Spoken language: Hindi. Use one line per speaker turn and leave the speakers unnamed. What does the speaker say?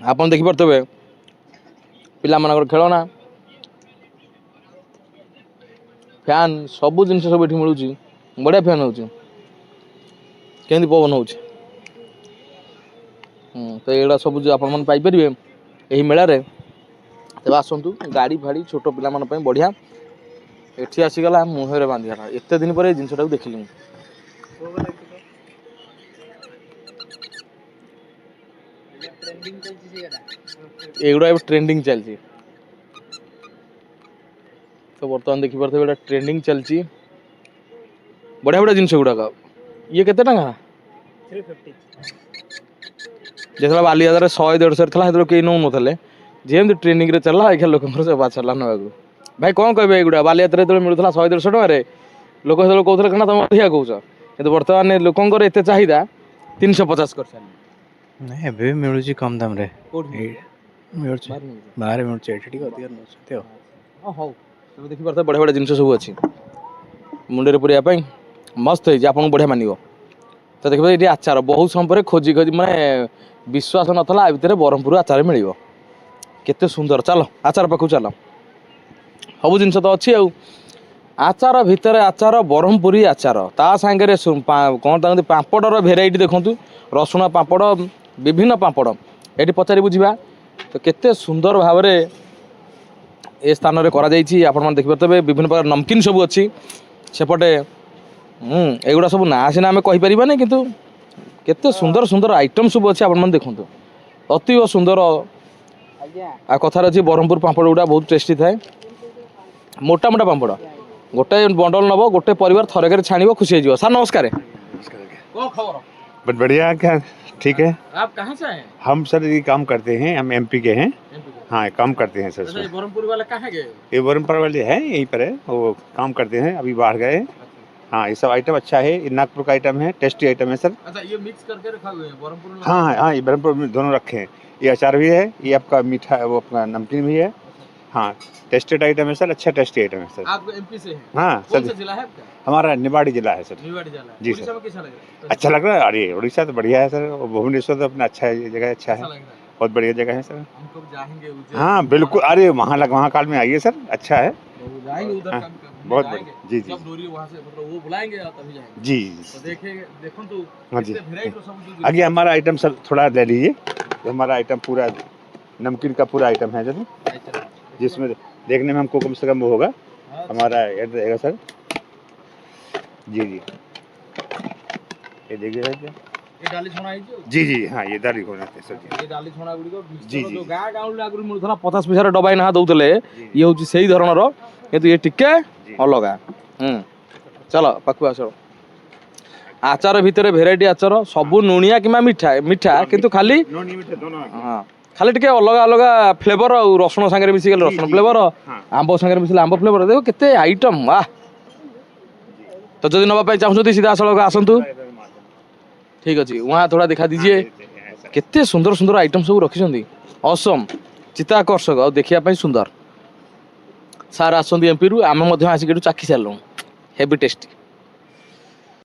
आपन देखि परतबे पिला मानकर खेलना फैन सब जिन सब ये मिलूँ बढ़िया फैन हो केमती पवन हो तो ये सब जो आपण मैंने पाइपर यही मेला रे तेज आसतु गाड़ी फाड़ी छोट पाई बढ़िया एठी आसीगला मुहर बांधिगला एत दिन पर जिनटा देखिली एगुड़ा ट्रेंडिंग चलती तो बर्तमान देखी पारे ट्रेंडिंग चलती बढ़िया बढ़िया जिनस गुड़ाक ये केते टंका 350 जैसे बालीदार 100-150 था कई नौ ना जेमती ट्रेंडिंग रे चलला आखिर लोक चलला ना भाई कौन कहे युवा बालीदार जो मिलूला 100-150 टकर लोक से कहते कौन तुम अधिका कौच कि बर्तमान लोकर एत चाहिदा 350 कर
नहीं एबे मिलुची कम दाम रे मिलुची बाहर मिलुची एठी अधिक नछते
हो तब देखि पारता बढ़िया बढ़िया जिनस सब अच्छी मुंडे पुरिया मस्त है आपको बढ़िया मानव तो देखिए ये आचार बहुत समय पर खोजी खोजी माने विश्वास नाला भितर ब्रह्मपुर आचार मिल केते सुंदर चलो आचार पाखु चल सब जिन तो अच्छी आचार भितर आचार ब्रह्मपुरी आचार ता सांगे कौन कहते पापड़र भेराइटी देखूँ रसुण पापड़ विभिन्न पापड़ ये पचारि बुझा तो केते सुंदर भाव में ए स्थान में देखिए विभिन्न प्रकार नमकीन सब अच्छी सेपटे एगुड़ा सब ना सीना आम कहीपर कितु केते सुंदर सुंदर आइटम सब अच्छे आप देखूँ अतीव सुंदर आ कथार अच्छी ब्रह्मपुर पापड़ गुड़ा बहुत टेस्टी थाए मोटा मोटा पापड़ गोटे बंडल नब गोटे परिवार थरक छाण खुशी हो सर नमस्कार
बहुत बढ़िया क्या ठीक है।
आप कहाँ से हैं?
हम सर ये काम करते हैं, हम एमपी के हैं। हाँ काम करते हैं सर।
ये ब्रह्मपुर वाले कहाँ गए?
ये ब्रह्मपुर वाले हैं यहीं पर है, वो काम करते हैं, अभी बाहर गए। हाँ ये सब आइटम अच्छा है, ये नागपुर का आइटम है, टेस्टी आइटम है सर।
अच्छा ये मिक्स करके रखा हुआ है ब्रह्मपुर में?
हाँ हाँ ये ब्रह्मपुर में दोनों रखे हैं, ये अचार भी है, ये आपका मीठा वो अपना नमकीन भी है। हाँ टेस्टेड आइटम है सर, अच्छा टेस्टी आइटम है सर।
आप एमपी से हैं?
हाँ सर।
कौन सा जिला है आपका?
हमारा निवाड़ी जिला है सर।
निवाड़ी जिला
जी
सर। में कैसा लग रहा है?
अच्छा लग रहा है। अरे उड़ीसा तो बढ़िया है सर, भुवनेश्वर तो अपना अच्छा है, जगह अच्छा है, बहुत बढ़िया जगह है सर।
हम कब जाएंगे उज्जैन?
हाँ बिल्कुल, अरे महाकाल में आइए सर, अच्छा है,
जाएंगे उधर।
हाँ, बहुत बढ़िया। जी जी
जब दूरी वहाँ से मतलब वो बुलाएंगे तभी जाएंगे।
जी
तो देखेंगे देखो तो
हाँ जी।
सब
आगे हमारा आइटम सर थोड़ा ले लीजिए, हमारा आइटम पूरा नमकीन का पूरा आइटम है सर, जिसमें देखने में हमको कम से कम वो होगा, हमारा एड रहेगा सर। जी जी ये देखिए सर,
ये डाली छोड़ा है जो?
जी जी हाँ ये दाली होना है सर जी।
ये डाली छोड़ा गुडी को
जी जी
जो गाँ गाँव आगु मिलुला 50 पैसा डबाई ना दउतले, ये होची सेही धरणर किंतु ये टिके अलगा। चलो पाखु आस। आचार भितर भेराइटी आचार सबु नुनिया किमा मीठा मीठा किंतु खाली हाँ खाली टिके अलग अलग फ्लेवर और रसुण सांगे मिसिगल रसुण फ्लेवर, आंब सांगे मिसिले आंब फ्लेवर, देखो केते आइटम वाह। तो जदि नवा चाहते सीधा सड़क आसतु, ठीक अच्छे वहाँ थोड़ा दिखा दीजिए केते सुंदर सुंदर आइटम सब रखी असम चित्ताकर्षक और देखा सुंदर। सार आसमपी रु आम आसिक चाखी सारूँ हेवी टेस्टी।